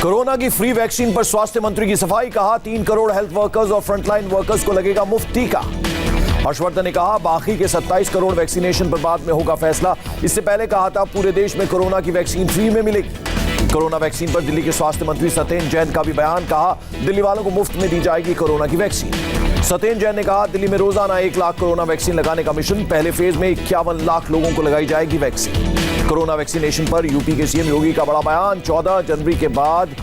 Corona की free vaccine पर स्वास्थ्य मंत्री की सफाई, कहा 3 करोड़ हेल्थ वर्कर्स और फ्रंटलाइन वर्कर्स को लगेगा मुफ्त टीका। हर्षवर्धन ने कहा बाकी के 27 करोड़ वैक्सीनेशन पर बाद में होगा फैसला। इससे पहले कहा था पूरे देश में कोरोना की वैक्सीन फ्री में मिलेगी। कोरोना वैक्सीन पर दिल्ली के स्वास्थ्य मंत्री सत्येंद्र जैन का भी बयान, कहा दिल्ली वालों को मुफ्त में दी जाएगी कोरोना की वैक्सीन। सत्येंद्र जैन ने कहा दिल्ली में रोजाना 1 लाख कोरोना वैक्सीन लगाने का मिशन, पहले फेज में 51 लाख लोगों को लगाई जाएगी वैक्सीन। कोरोना वैक्सीनेशन पर यूपी के सीएम योगी का बड़ा बयान, 14 जनवरी के बाद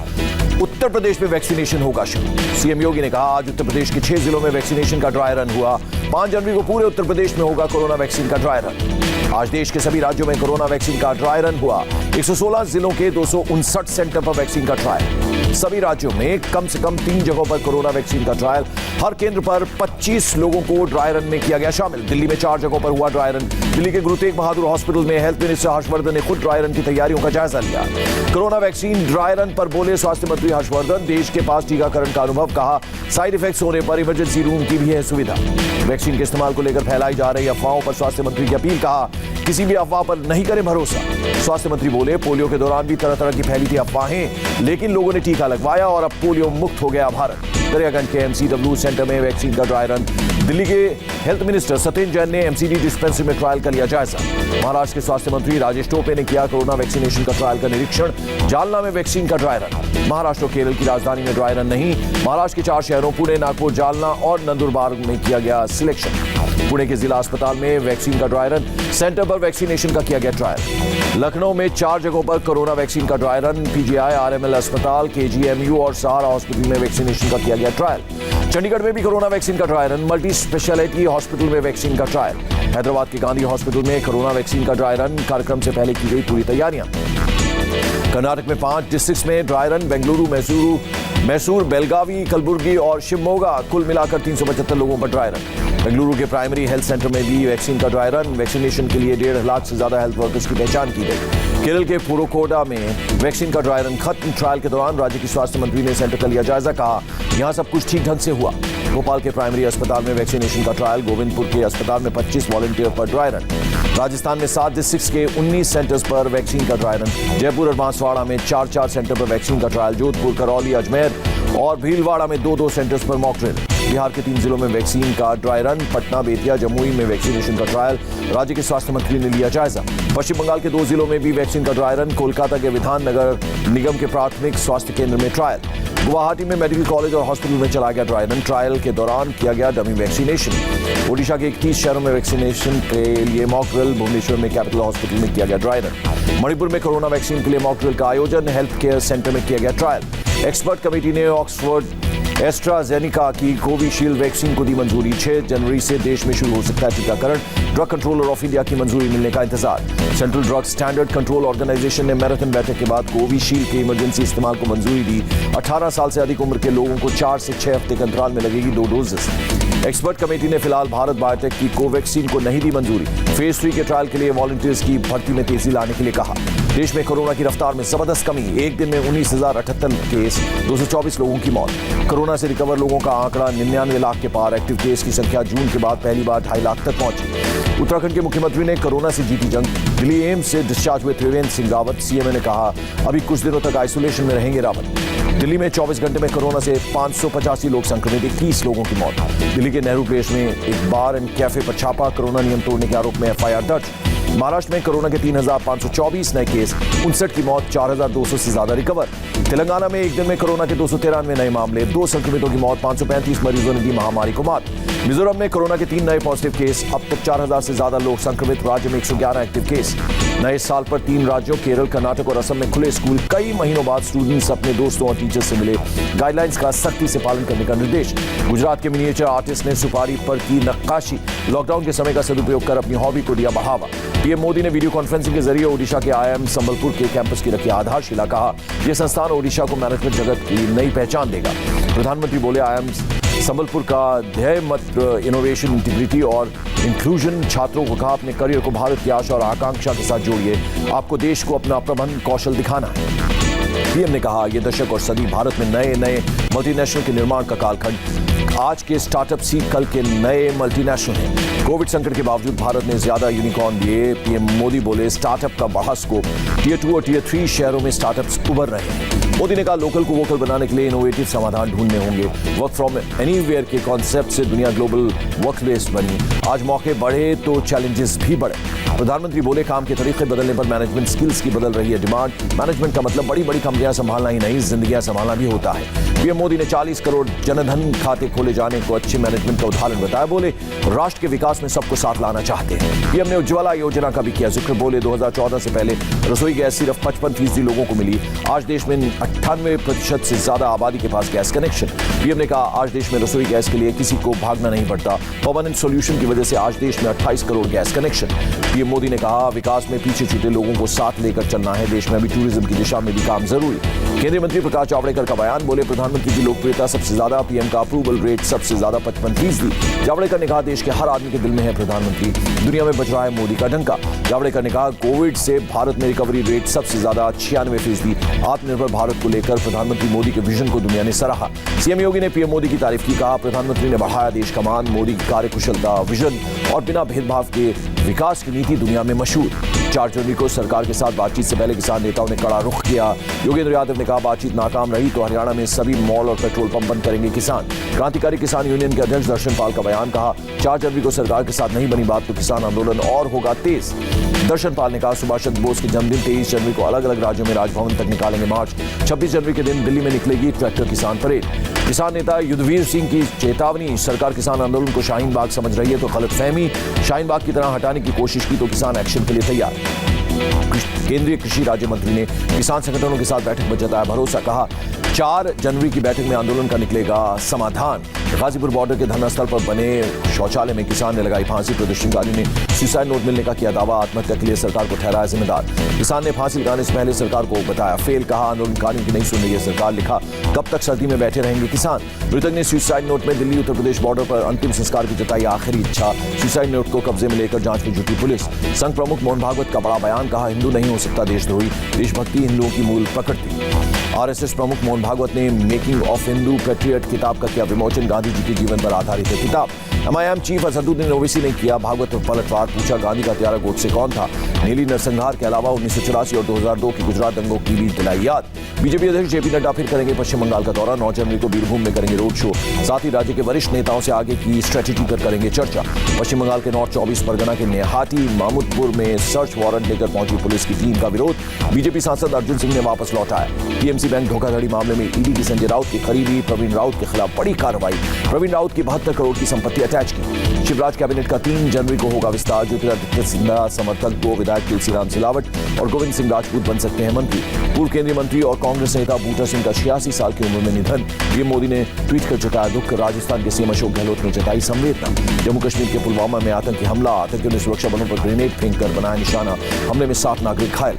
उत्तर प्रदेश में वैक्सीनेशन होगा शुरू। सीएम योगी ने कहा आज उत्तर प्रदेश के 6 जिलों में वैक्सीनेशन का ड्राई रन हुआ। 5 जनवरी को पूरे उत्तर प्रदेश में होगा कोरोना वैक्सीन का ड्राई रन। आज देश के सभी राज्यों में कोरोना वैक्सीन का ड्राई रन हुआ। 116 जिलों के 259 सेंटर पर वैक्सीन का ट्रायल। सभी राज्यों में कम से कम 3 जगहों पर कोरोना वैक्सीन का ट्रायल। हर केंद्र पर 25 लोगों को ड्राई रन में किया गया शामिल। दिल्ली में 4 जगहों पर हुआ ड्राई रन। दिल्ली के गुरु तेग बहादुर हॉस्पिटल में हेल्थ मिनिस्टर हर्षवर्धन ने खुद ड्राई रन की तैयारियों का जायजा लिया। कोरोना वैक्सीन ड्राई रन पर बोले स्वास्थ्य मंत्री हर्षवर्धन, देश के पास टीकाकरण का अनुभव, कहा साइड इफेक्ट्स होने पर इमरजेंसी रूम की भी है सुविधा। वैक्सीन के इस्तेमाल को लेकर फैलाई जा रही अफवाहों पर स्वास्थ्य मंत्री की अपील, कहा किसी भी अफवाह पर नहीं करें भरोसा। स्वास्थ्य मंत्री बोले पोलियो के दौरान भी तरह तरह की फैली थी अफवाहें, लेकिन लोगों ने टीका लगवाया और अब पोलियो मुक्त हो गया भारत। दरियागंज के एमसीडब्ल्यू सेंटर में वैक्सीन का ड्राई रन। दिल्ली के हेल्थ मिनिस्टर सत्येंद्र जैन ने एमसीडी डिस्पेंसरी में ट्रायल का लिया जायजा। महाराष्ट्र के स्वास्थ्य मंत्री राजेश टोपे ने किया कोरोना वैक्सीनेशन का ट्रायल का निरीक्षण। जालना में वैक्सीन का ड्राई रन। महाराष्ट्र और केरल की राजधानी में ड्राई रन नहीं। महाराष्ट्र के 4 शहरों पुणे, नागपुर, जालना और नंदुरबार में किया गया सिलेक्शन। पुणे के जिला अस्पताल में वैक्सीन का ड्राई रन। सेंटर पर वैक्सीनेशन का किया गया ट्रायल। लखनऊ में 4 जगहों पर कोरोना वैक्सीन का ड्राई रन। पीजीआई, आरएमएल अस्पताल, केजीएमयू और सहारा हॉस्पिटल में वैक्सीनेशन का किया गया ट्रायल। चंडीगढ़ में भी कोरोना वैक्सीन का dry run. Multi speciality hospital में वैक्सीन का ट्रायल। हैदराबाद के गांधी हॉस्पिटल में कोरोना वैक्सीन का ड्राई रन। कार्यक्रम से पहले की गई पूरी तैयारियां। कर्नाटक में 5 डिस्ट्रिक्ट्स में ड्राई रन। बेंगलुरु, मैसूर, बेलगावी, कलबुर्गी और शिवमोगा, कुल मिलाकर 375 लोगों पर ड्राई रन। बेंगलुरु के प्राइमरी हेल्थ सेंटर में भी वैक्सीन का ड्राई रन। वैक्सीनेशन के लिए 1.5 लाख से ज्यादा हेल्थ वर्कर्स की पहचान की गई। केरल के पुरोकोडा में वैक्सीन का ड्राई रन खत्म। ट्रायल के दौरान राज्य की स्वास्थ्य मंत्री ने सेंटर का लिया जायजा, कहा यहां सब कुछ ठीक ढंग से हुआ। भोपाल के प्राइमरी अस्पताल में वैक्सीनेशन का ट्रायल। गोविंदपुर के अस्पताल में 25 वॉलंटियर पर ड्राई रन। राजस्थान में 7 डिस्ट्रिक्ट्स के 19 सेंटर्स पर वैक्सीन का ड्राई रन। जयपुर और बांसवाड़ा में 4 सेंटर पर वैक्सीन का ट्रायल। जोधपुर, करौली, अजमेर और भीलवाड़ा में 2 सेंटर्स पर मॉक ड्रिल। बिहार के 3 जिलों में वैक्सीन का ड्राई रन। पटना, बेतिया, जमुई में वैक्सीनेशन का ट्रायल। राज्य के स्वास्थ्य मंत्री ने लिया जायजा। पश्चिम बंगाल के 2 जिलों में भी वैक्सीन का ड्राई रन। कोलकाता के विधान नगर निगम के प्राथमिक स्वास्थ्य केंद्र में ट्रायल। गुवाहाटी में मेडिकल कॉलेज और हॉस्पिटल में चला गया ड्राई रन। ट्रायल के दौरान किया गया डमी वैक्सीनेशन। ओडिशा के 31 शहरों में वैक्सीनेशन के लिए मॉक ड्रिल। भुवनेश्वर में कैपिटल हॉस्पिटल में किया गया ड्राई रन। मणिपुर में कोरोना वैक्सीन के लिए मॉक ड्रिल का आयोजन। हेल्थ केयर सेंटर में किया गया ट्रायल। एक्सपर्ट कमेटी ने ऑक्सफोर्ड एस्ट्राजेनिका की कोविशील्ड वैक्सीन को दी मंजूरी। 6 जनवरी से देश में शुरू हो सकता है टीकाकरण। ड्रग कंट्रोलर ऑफ इंडिया की मंजूरी मिलने का इंतजार। Central drug standard control organisation ने मैराथन बैठक के बाद कोविशील्ड के इमरजेंसी इस्तेमाल को मंजूरी दी। 18 साल से अधिक उम्र के लोगों को 4 से 6 हफ्ते के अंतराल में लगेगी 2 डोजेस। एक्सपर्ट कमेटी ने फिलहाल भारत बायोटेक की कोवैक्सीन को नहीं दी मंजूरी। फेज 3 के ट्रायल के लिए वॉलंटियर्स की भर्ती में तेजी लाने के लिए कहा। देश में कोरोना की रफ्तार में जबरदस्त कमी। एक दिन में 19,078 केस, 224 लोगों की मौत। कोरोना से रिकवर लोगों का आंकड़ा 99 लाख के पार। एक्टिव केस की संख्या जून के बाद पहली बार 2.5 लाख तक पहुंची। उत्तराखंड के मुख्यमंत्री ने कोरोना से जीती जंग। दिल्ली एम्स से डिस्चार्ज हुए त्रिवेंद्र सिंह रावत। सीएमए ने कहा अभी कुछ दिनों तक आइसोलेशन में रहेंगे रावत। दिल्ली में 24 घंटे में कोरोना से 585 लोग संक्रमित, 21 लोगों की मौत। दिल्ली के नेहरू प्लेस में एक बार एंड कैफे पर छापा। कोरोना नियम तोड़ने के आरोप में एफआईआर दर्ज। महाराष्ट्र में कोरोना के 3,524 नए केस, 59 की मौत, 4,200 से ज्यादा रिकवर। तेलंगाना में एक दिन में कोरोना के 293 नए मामले, 2 संक्रमितों की मौत, 535 मरीजों ने दी महामारी को मात। मिजोरम में कोरोना के 3 नए पॉजिटिव केस, अब तक 4,000 से ज्यादा लोग संक्रमित। राज्य में 111 एक्टिव केस। नए साल पर 3 राज्यों केरल, कर्नाटक और असम में खुले स्कूल। कई महीनों बाद स्टूडेंट्स अपने दोस्तों और टीचर से मिले। गाइडलाइंस का सख्ती से पालन करने का निर्देश। गुजरात के मिनिएचर आर्टिस्ट ने सुपारी पर की नक्काशी। लॉकडाउन के समय का सदुपयोग कर अपनी हॉबी को दिया बढ़ावा। पीएम मोदी ने वीडियो कॉन्फ्रेंसिंग के जरिए ओडिशा के आईआईएम संबलपुर के कैंपस की रखी आधारशिला। कहा यह संस्थान ओडिशा को मैनेजमेंट जगत की नई पहचान देगा। प्रधानमंत्री बोले आईआईएम संबलपुर का ध्येय मत इनोवेशन, इंटीग्रिटी और इंक्लूजन। छात्रों को कहा अपने करियर को भारत की आशा और आकांक्षा के साथ जोड़िए। आपको देश को अपना प्रबंधन कौशल दिखाना है। पीएम ने कहा यह दशक और सदी भारत में नए मल्टीनेशनल के निर्माण का कालखंड। आज के स्टार्टअप सीख कल के नए मल्टीनेशनल हैं। कोविड संकट के बावजूद भारत ने ज्यादा यूनिकॉर्न दिए। पीएम मोदी बोले स्टार्टअप का बढ़ा स्कोप। टियर 2 और टियर 3 शहरों में स्टार्टअप्स उभर रहे हैं। मोदी ने कहा लोकल को वोकल बनाने के लिए इनोवेटिव समाधान ढूंढने होंगे। वर्क फ्रॉम एनीवेयर के कॉन्सेप्ट से दुनिया ग्लोबल वर्कप्लेस बनी। आज मौके बढ़े तो चैलेंजेस भी बढ़े। प्रधानमंत्री बोले काम के तरीके बदलने पर मैनेजमेंट स्किल्स की बदल रही है डिमांड। मैनेजमेंट का मतलब बड़ी बड़ी कंपनियां संभालना ही नहीं, जिंदगियां संभालना भी होता है। पीएम मोदी ने 40 करोड़ जनधन खाते खोले जाने को अच्छे मैनेजमेंट का उदाहरण बताया। बोले राष्ट्र के विकास में सबको साथ लाना चाहते हैं। पीएम ने उज्ज्वला योजना का भी किया जिक्र। बोले 2014 से पहले रसोई गैस सिर्फ 55% लोगों को मिली। आज देश में 98% से ज्यादा आबादी के पास गैस कनेक्शन। पीएम ने कहा आज देश में रसोई गैस के लिए किसी को भागना नहीं पड़ता। परमानेंट सॉल्यूशन की वजह से आज देश में 28 crore gas connection. PM Modi ने कहा विकास में पीछे छूटे लोगों को साथ लेकर चलना है। देश में अभी टूरिज्म की दिशा में भी काम जरूरी। केंद्रीय मंत्री प्रकाश जावड़ेकर का बयान। बोले प्रधानमंत्री की लोकप्रियता सबसे ज्यादा, पीएम का अप्रूवल रेट सबसे ज्यादा 55%। जावड़ेकर ने कहा देश के हर आदमी के दिल में है प्रधानमंत्री, दुनिया में बज रहा है मोदी का डंका। जावड़ेकर ने कहा कोविड से भारत में रिकवरी रेट सबसे ज्यादा 96%। आत्मनिर्भर भारत को लेकर प्रधानमंत्री मोदी के विजन को दुनिया ने सराहा। सीएम योगी ने पीएम मोदी की तारीफ की। कहा प्रधानमंत्री ने बढ़ाया देश का मान। मोदी की कार्यकुशलता, विजन और बिना भेदभाव के विकास की नीति दुनिया में मशहूर। 4 जनवरी को सरकार के साथ बातचीत से पहले किसान नेताओं ने कड़ा रुख किया। योगेंद्र यादव ने कहा बातचीत नाकाम रही तो हरियाणा में सभी मॉल और पेट्रोल पंप बंद करेंगे किसान। क्रांतिकारी किसान यूनियन के अध्यक्ष दर्शन पाल का बयान। कहा 4 जनवरी को सरकार के साथ नहीं बनी बात तो किसान आंदोलन और होगा तेज। दर्शन पाल ने कहा सुभाष चंद्र बोस के जन्मदिन 23 जनवरी को अलग अलग राज्यों में राजभवन तक निकालेंगे मार्च। 26 जनवरी के दिन दिल्ली में निकलेगी ट्रैक्टर किसान परेड। किसान नेता युद्धवीर सिंह की चेतावनी। सरकार किसान आंदोलन को शाहीन बाग समझ रही है तो गलतफहमी। शाहीन बाग की तरह हटाने की कोशिश की तो किसान एक्शन के लिए तैयार। केंद्रीय कृषि राज्य मंत्री ने किसान संगठनों के साथ बैठक में जताया भरोसा। कहा 4 जनवरी की बैठक में आंदोलन का निकलेगा समाधान। गाजीपुर बॉर्डर के धरना स्थल पर बने शौचालय में किसान ने लगाई फांसी। प्रदर्शनकारी ने सुसाइड नोट मिलने का किया दावा। आत्महत्या के लिए सरकार को ठहराया जिम्मेदार। किसान ने फांसी लगाने से पहले सरकार को बताया फेल। कहा आंदोलनकारियों की नहीं सुन रही है सरकार। लिखा कब तक सर्दी में बैठे रहेंगे किसान। मृतक ने सुसाइड नोट में दिल्ली उत्तर प्रदेश बॉर्डर पर अंतिम संस्कार की जताई आखिरी इच्छा। सुसाइड नोट को कब्जे में लेकर जांच में जुटी पुलिस। संघ प्रमुख मोहन भागवत का बड़ा बयान। कहा हिंदू नहीं हो सकता देशद्रोही, देशभक्ति हिंदुओं की मूल प्रकृति। आरएसएस प्रमुख मोहन भागवत ने मेकिंग ऑफ हिंदू पैट्रियट किताब का किया विमोचन। गांधी जी के जीवन पर आधारित है किताब। एमआईएम चीफ असदुद्दीन ओवैसी ने किया भागवत पर पलटवार। पूछा गांधी का हत्यारा गोडसे कौन था। नीली नरसंहार के अलावा 1984 और 2002 की गुजरात दंगों की भी दिलाई याद। बीजेपी अध्यक्ष जेपी नड्डा फिर करेंगे पश्चिम बंगाल का दौरा। 9 जनवरी को बीरभूम में करेंगे रोड शो। साथ ही राज्य के वरिष्ठ नेताओं से आगे की स्ट्रेटेजी पर करेंगे चर्चा। पश्चिम बंगाल के नॉर्थ 24 परगना के नेहाटी मामुदपुर में सर्च वारंट लेकर पहुंची पुलिस की टीम का विरोध। बीजेपी सांसद अर्जुन सिंह ने वापस लौटाया। पीएमसी बैंक धोखाधड़ी मामले में ईडी की संजय राउत के करीबी प्रवीण राउत के खिलाफ बड़ी कार्रवाई। प्रवीण राउत की 72 करोड़ की संपत्ति अटैच की। शिवराज कैबिनेट का 3 जनवरी को होगा विस्तार। ज्योतिरादित्य सिंधिया समर्थक 2 विधायक तुलसीराम सिलावट और गोविंद सिंह राजपूत बन सकते हैं मंत्री। पूर्व केंद्रीय मंत्री और कांग्रेस नेता बूटा सिंह का 86 साल की उम्र में निधन। पीएम मोदी ने ट्वीट कर जताया दुख। राजस्थान के सीएम अशोक गहलोत ने जताई संवेदना। जम्मू कश्मीर के पुलवामा में आतंकी हमला। आतंकियों ने सुरक्षा बलों पर ग्रेनेड फेंक कर बनाया निशाना। हमले में 7 नागरिक घायल।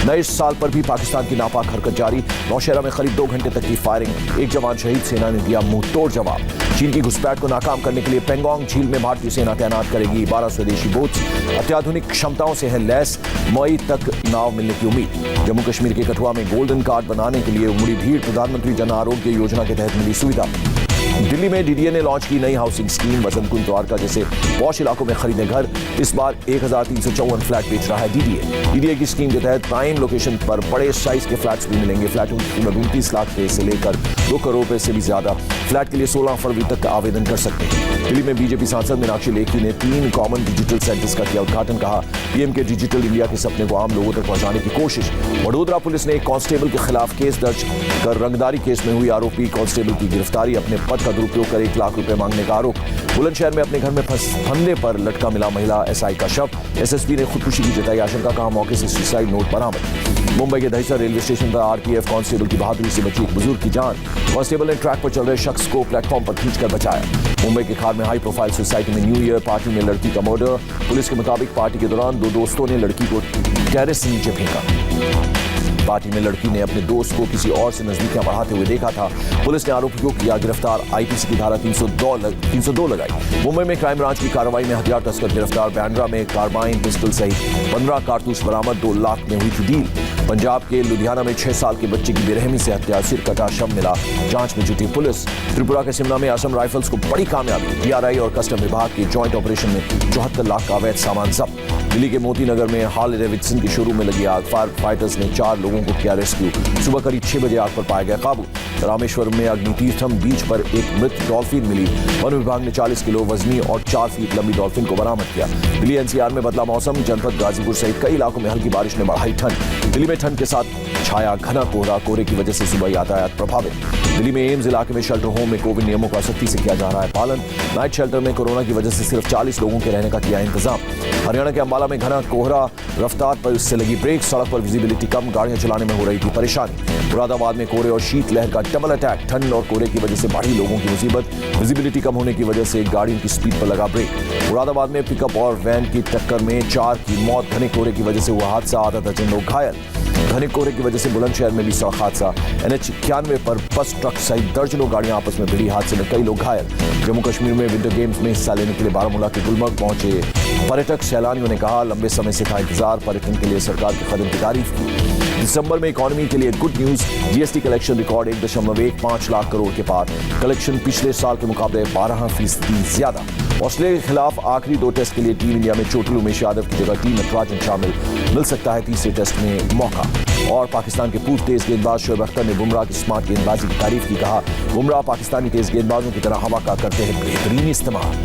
नए साल पर भी पाकिस्तान की नापाक हरकत जारी। नौशहरा में करीब 2 घंटे तक की फायरिंग। एक जवान शहीद। सेना ने दिया मुंह तोड़ जवाब। चीन की घुसपैठ को नाकाम करने के लिए पेंगोंग झील में भारतीय सेना तैनात करेगी। 12 स्वदेशी बोट्स अत्याधुनिक क्षमताओं से है लैस। मई तक नाव मिलने की उम्मीद। जम्मू कश्मीर के कठुआ में गोल्डन कार्ड बनाने के लिए उमड़ी भीड़। प्रधानमंत्री जन आरोग्य योजना के तहत मिली सुविधा। दिल्ली में डीडीए ने लॉन्च की नई हाउसिंग स्कीम। वसंत कुंज द्वारका जैसे पॉश इलाकों में खरीदे घर। इस बार 1354 फ्लैट बेच रहा है डीडीए की स्कीम के तहत प्राइम लोकेशन पर बड़े साइज के फ्लैट्स भी मिलेंगे। फ्लैटों की कीमत 29 लाख से लेकर 2 करोड़ रुपए से भी ज्यादा। फ्लैट के लिए 16 फरवरी तक आवेदन कर सकते हैं। दिल्ली में बीजेपी सांसद मीनाक्षी लेखी ने 3 कॉमन डिजिटल सेंटर्स का किया उद्घाटन। कहा पीएम के डिजिटल इंडिया के सपने को आम लोगों तक पहुंचाने की कोशिश। वडोदरा पुलिस ने एक कांस्टेबल के खिलाफ केस दर्ज कर रंगदारी केस में हुई आरोपी कांस्टेबल की गिरफ्तारी। अपने पद का दुरुपयोग कर 1 लाख रुपए मांगने का आरोप। बुलंदशहर में अपने घर में फंदे पर लटका मिला महिला एसआई का शव। एसएसपी ने खुदकुशी की जताई आशंका। कहा मौके से सुसाइड नोट बरामद। मुंबई के दहिसर रेलवे स्टेशन पर आरपीएफ कांस्टेबल की बहादुरी से बची एक बुजुर्ग की जान। कांस्टेबल ने ट्रैक पर चल रहे शख्स को प्लेटफॉर्म पर खींचकर बचाया। मुंबई के खार में हाई प्रोफाइल सोसाइटी में न्यू ईयर पार्टी में लड़की का मर्डर। पुलिस के मुताबिक पार्टी के दौरान 2 दोस्तों ने लड़की को टेरेस से नीचे फेंका। पार्टी में लड़की ने अपने दोस्त को किसी और से नजदीकियां बढ़ाते हुए देखा था। पुलिस ने आरोपी को किया गिरफ्तार। आईपीसी की धारा 302 लगाई। मुंबई में क्राइम ब्रांच की कार्रवाई में हथियार तस्कर गिरफ्तार। बांद्रा में कार्बाइन पिस्टल सहित 15 कारतूस बरामद। 2 लाख में हुई थी डील। पंजाब के लुधियाना में 6 साल के बच्चे की बेरहमी से हत्या। सिर कटा शव मिला। जांच में जुटी पुलिस। त्रिपुरा के शिमला में असम राइफल्स को बड़ी कामयाबी। डीआरआई और कस्टम विभाग के ज्वाइंट ऑपरेशन में 74 लाख का अवैध सामान जब्त। दिल्ली के मोती नगर में हार्ले डेविडसन के शोरूम में लगी आग। फायर फाइटर्स ने 4 लोगों को किया रेस्क्यू। सुबह करीब 6 बजे आग पर पाया गया काबू। रामेश्वरम में अग्नितीर्थम बीच पर एक मृत डॉल्फिन मिली। वन विभाग ने 40 किलो वजनी और 4 फीट लंबी डॉल्फिन को बरामद किया। दिल्ली एनसीआर में बदला मौसम। जनपद गाजीपुर सहित कई इलाकों में हल्की बारिश ने बढ़ाई ठंड। दिल्ली में ठंड के साथ छाया घना कोहरा। कोहरे की वजह से सुबह यातायात प्रभावित। दिल्ली में एम्स इलाके में शेल्टर होम में कोविड नियमों का सख्ती से किया जा रहा है पालन। नाइट शेल्टर में कोरोना की वजह से सिर्फ 40 लोगों के रहने का किया इंतजाम। हरियाणा के अंबाला में घना कोहरा, रफ्तार पर इससे लगी ब्रेक। सड़क पर विजिबिलिटी कम, गाड़ियां चलाने में हो रही थी परेशानी। मुरादाबाद में कोहरे और शीतलहर का डबल अटैक। ठंड और कोहरे की वजह से बढ़ी लोगों की मुसीबत। विजिबिलिटी कम होने की वजह से गाड़ियों की स्पीड पर लगा ब्रेक। मुरादाबाद में पिकअप और वैन की टक्कर में 4 की मौत। घने कोहरे की वजह से हुआ हादसा, आधा दर्जन लोग घायल। घने कोहरे की वजह से बुलंदशहर में भी सड़क हादसा। NH 91 पर बस, ट्रक सहित दर्जनों गाड़ियां आपस में भिड़ी। हादसे में कई लोग घायल। जम्मू कश्मीर में विंटर गेम्स में हिस्सा लेने के लिए बारामूला के गुलमर्ग पहुंचे पर्यटक। सैलानियों ने कहा लंबे समय से था इंतजार। पर्यटन के लिए सरकार के कदम की तारीफ की। दिसंबर में इकोनॉमी के लिए good news. GST collection record 1.15 lakh crore के पार। कलेक्शन पिछले साल के मुकाबले 12% ज्यादा। ऑस्ट्रेलिया के खिलाफ आखिरी 2 टेस्ट के लिए टीम इंडिया में चोटिल उमेश यादव की जगह टीम नटराजन शामिल। मिल सकता है तीसरे टेस्ट में मौका। और पाकिस्तान के पूर्व तेज गेंदबाज शोएब अख्तर ने बुमराह की स्मार्ट गेंदबाजी की तारीफ की। कहा बुमराह पाकिस्तानी तेज गेंदबाजों की तरह हवा का करते हैं बेहतरीन इस्तेमाल।